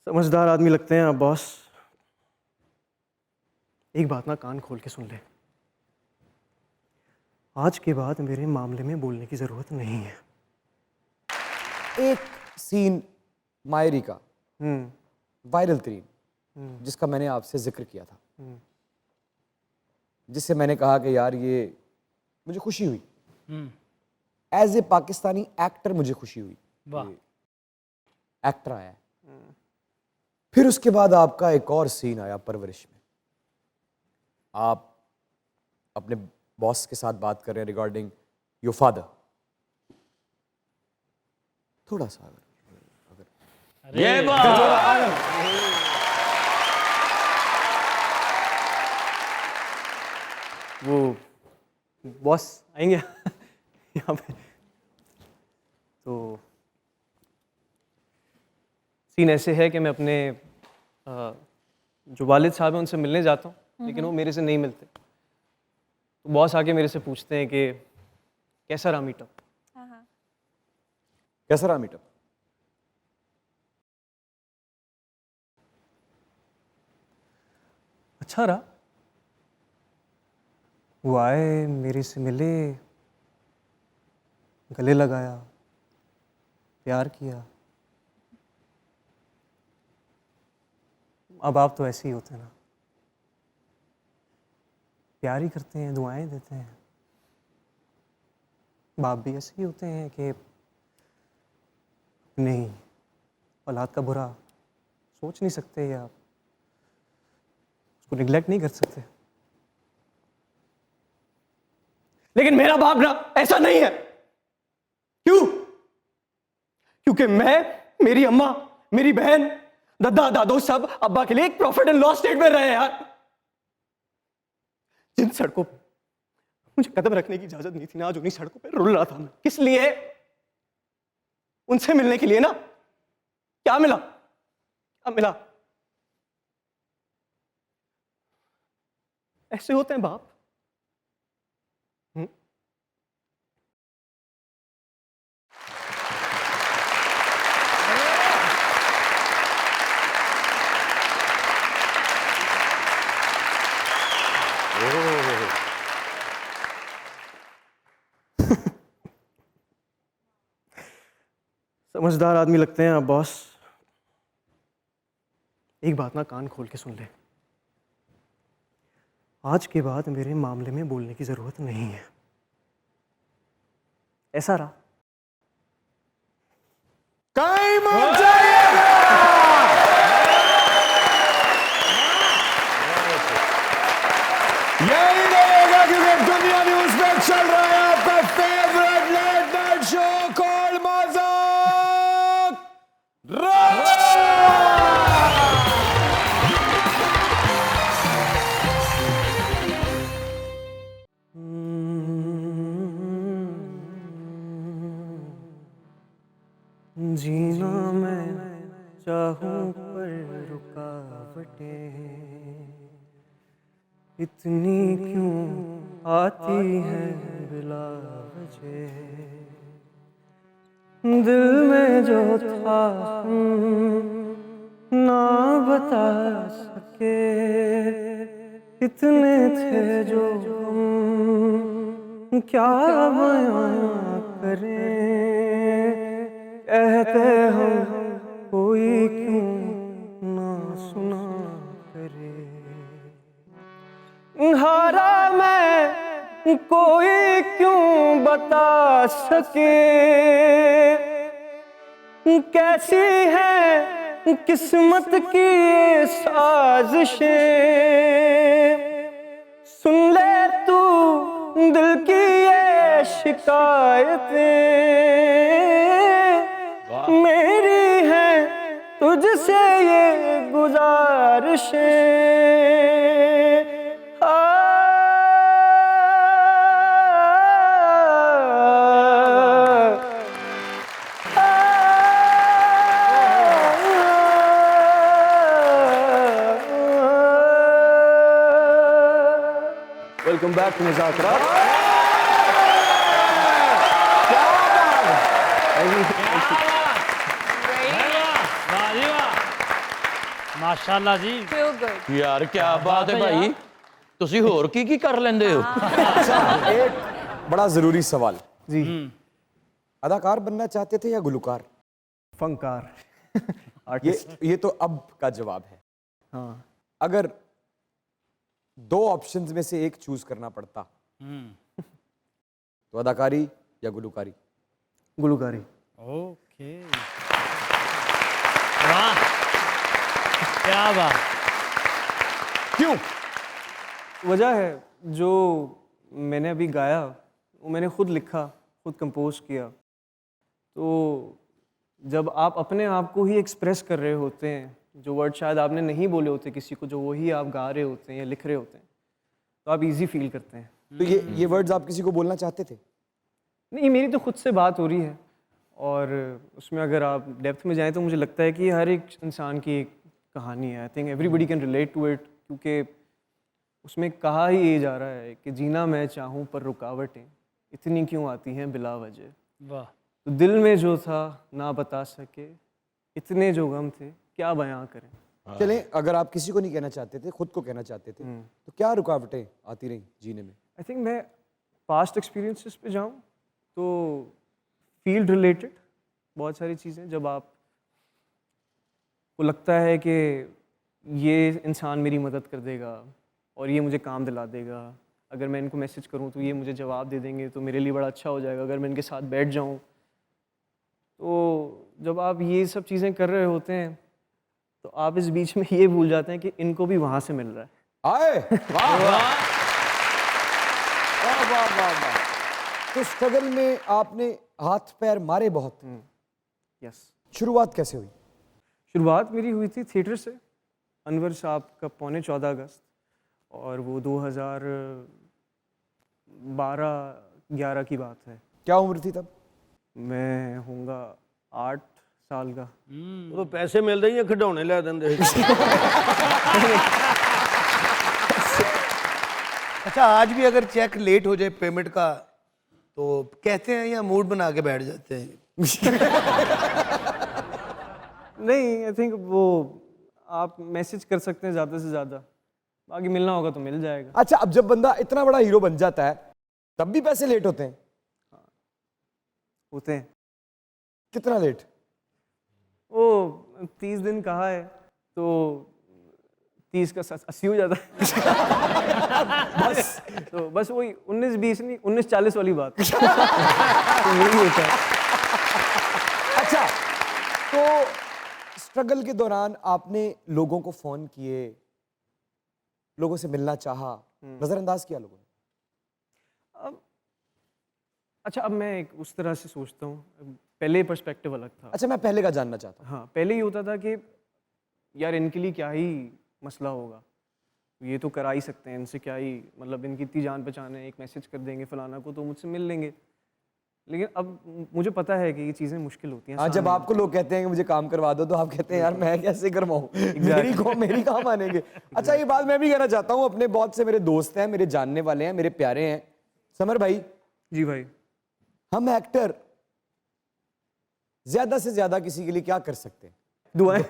समझदार आदमी लगते हैं आप बॉस। एक बात ना कान खोल के सुन ले, आज के बाद मेरे मामले में बोलने की जरूरत नहीं है। एक सीन मायरी का वायरल तरीन, जिसका मैंने आपसे जिक्र किया था, जिससे मैंने कहा कि यार ये मुझे खुशी हुई, एज ए पाकिस्तानी एक्टर मुझे खुशी हुई। वाह। एक्टर आया है। फिर उसके बाद आपका एक और सीन आया परवरिश में। आप अपने बॉस के साथ बात कर रहे हैं रिगार्डिंग योर फादर। थोड़ा सा अगर ये वो बॉस आएंगे यहाँ पे। तो सीन ऐसे है कि मैं अपने जो वालिद साहब हैं उनसे मिलने जाता हूँ, लेकिन वो मेरे से नहीं मिलते। तो बॉस आके मेरे से पूछते हैं कि कैसा रहा मीटअप। कैसा रहा मीटअप? अच्छा रहा। वो आए, मेरे से मिले, गले लगाया, प्यार किया। अब आप तो ऐसे ही होते हैं ना, प्यार ही करते हैं, दुआएं देते हैं। बाप भी ऐसे ही होते हैं कि नहीं, औलाद का बुरा सोच नहीं सकते या उसको निगलेक्ट नहीं कर सकते। लेकिन मेरा बाप ना ऐसा नहीं है। क्यों? क्योंकि मैं, मेरी अम्मा, मेरी बहन, दादा दादो सब अब्बा के लिए एक प्रॉफिट एंड लॉस स्टेट में रहे यार। जिन सड़कों पे मुझे कदम रखने की इजाजत नहीं थी ना, आज उन्हीं सड़कों पे रुल रहा था मैं। किस लिए? उनसे मिलने के लिए ना। क्या मिला? क्या मिला? ऐसे होते हैं बाप। समझदार आदमी लगते हैं आप बॉस। एक बात ना कान खोल के सुन ले, आज के बाद मेरे मामले में बोलने की जरूरत नहीं है। ऐसा रहा। टाइम हो जाएगा। यही रहेगा क्योंकि दुनिया न्यूज में चल रहा है आपका favourite late night show called Mazaak Raat. जीना मैं चाहूं पर रुकावटें इतनी क्यों आती हैं बिला वजह। दिल में जो था ना बता सके, कितने थे जो क्या बयां करें। कहते हम कोई क्यों ना सुना करे। हारा मैं कोई क्यों बता सके, कैसी है किस्मत की ये साजिशें। सुन ले तू दिल की ये शिकायतें, मेरी है तुझसे ये गुजारिशें। वेलकम बैक टू मजाक रात। ਮਾਸ਼ਾਅੱਲਾ ਜੀ So good. ਯਾਰ ਕੀ ਬਾਤ ਹੈ ਭਾਈ ਤੁਸੀਂ ਹੋਰ ਕੀ ਕਰ ਲੈਂਦੇ ਹੋ अच्छा एक बड़ा जरूरी सवाल, जी अदाकार बनना चाहते थे या गुलकार? फंकार ये आर्टिस्ट। ये तो अब का जवाब है। हाँ अगर दो ऑप्शंस में से एक चूज करना पड़ता तो अदाकारी या गुलकारी? गुलकारी। ओके वाह क्या बात क्यों? वजह है जो मैंने अभी गाया वो मैंने खुद लिखा, खुद कंपोज किया। तो जब आप अपने आप को ही एक्सप्रेस कर रहे होते हैं, जो वर्ड शायद आपने नहीं बोले होते किसी को, जो वही आप गा रहे होते हैं या लिख रहे होते हैं, तो आप इजी फील करते हैं। तो ये वर्ड्स आप किसी को बोलना चाहते थे? नहीं, मेरी तो खुद से बात हो रही है और उसमें अगर आप डेप्थ में जाएं तो मुझे लगता है कि हर एक इंसान की एक कहानी है। I think everybody can relate to it, क्योंकि उसमें कहा ही ये जा रहा है कि जीना मैं चाहूँ पर रुकावटें इतनी क्यों आती हैं बिला वजह। वाह तो दिल में जो था ना बता सके, इतने जो गम थे क्या बयां करें। चलें, अगर आप किसी को नहीं कहना चाहते थे, खुद को कहना चाहते थे, तो क्या रुकावटें आती रही जीने में? आई थिंक मैं पास्ट एक्सपीरियंसेस पे जाऊँ तो फील्ड रिलेटेड बहुत सारी चीज़ें, जब आप को लगता है कि ये इंसान मेरी मदद कर देगा और ये मुझे काम दिला देगा, अगर मैं इनको मैसेज करूँ तो ये मुझे जवाब दे देंगे तो मेरे लिए बड़ा अच्छा हो जाएगा, अगर मैं इनके साथ बैठ जाऊँ। तो जब आप ये सब चीज़ें कर रहे होते हैं तो आप इस बीच में ये भूल जाते हैं कि इनको भी वहाँ से मिल रहा है। आए वाह वाह वाह वाह वाह। तो स्ट्रगल में आपने हाथ पैर मारे बहुत, यस। शुरुआत कैसे हुई? शुरुआत मेरी हुई थी थिएटर से, अनवर साहब का पौने 14 अगस्त, और वो 2012-11 की बात है। क्या उम्र थी तब? मैं होऊंगा 8 साल का। ਉਹ ਪੈਸੇ ਮਿਲਦੇ ਜਾਂ ਖਿਡੌਣੇ ਲੈ ਦਿੰਦੇ ਸੀ अच्छा आज भी अगर चेक लेट हो जाए पेमेंट का तो कहते हैं या मूड बना के बैठ जाते हैं? नहीं, आई थिंक वो आप मैसेज कर सकते हैं ज़्यादा से ज़्यादा, बाकी मिलना होगा तो मिल जाएगा। अच्छा, अब जब बंदा इतना बड़ा हीरो बन जाता है तब भी पैसे लेट होते हैं? होते हैं। कितना लेट? वो 30 दिन कहा है तो 30 का 80 हो जाता है। बस तो बस वही 19-20 नहीं 19-40 वाली बात। तो यही होता है। अच्छा, तो स्ट्रगल के दौरान आपने लोगों को फोन किए, लोगों से मिलना चाहा, नजरअंदाज किया लोगों ने? अच्छा, अब मैं एक उस तरह से सोचता हूँ, पहले पर्सपेक्टिव अलग था। अच्छा, मैं पहले का जानना चाहता हूँ। हाँ, पहले ये होता था कि यार इनके लिए क्या ही मसला होगा, ये तो करा ही सकते हैं, इनसे क्या ही मतलब, इनकी इतनी जान पहचान है, एक मैसेज कर देंगे फलाना को तो मुझसे मिल लेंगे। लेकिन अब मुझे पता है कि ये चीज़ें मुश्किल होती हैं। हाँ, जब आपको लोग कहते हैं कि मुझे काम करवा दो तो आप कहते हैं यार मैं कैसे करवाऊँ, मेरी कहाँ मानेंगे। अच्छा, ये बात मैं भी कहना चाहता हूँ, अपने बहुत से मेरे दोस्त हैं, मेरे जानने वाले हैं, मेरे प्यारे हैं। समर भाई जी भाई, हम एक्टर ज्यादा से ज्यादा किसी के लिए क्या कर सकते हैं? दुआएं।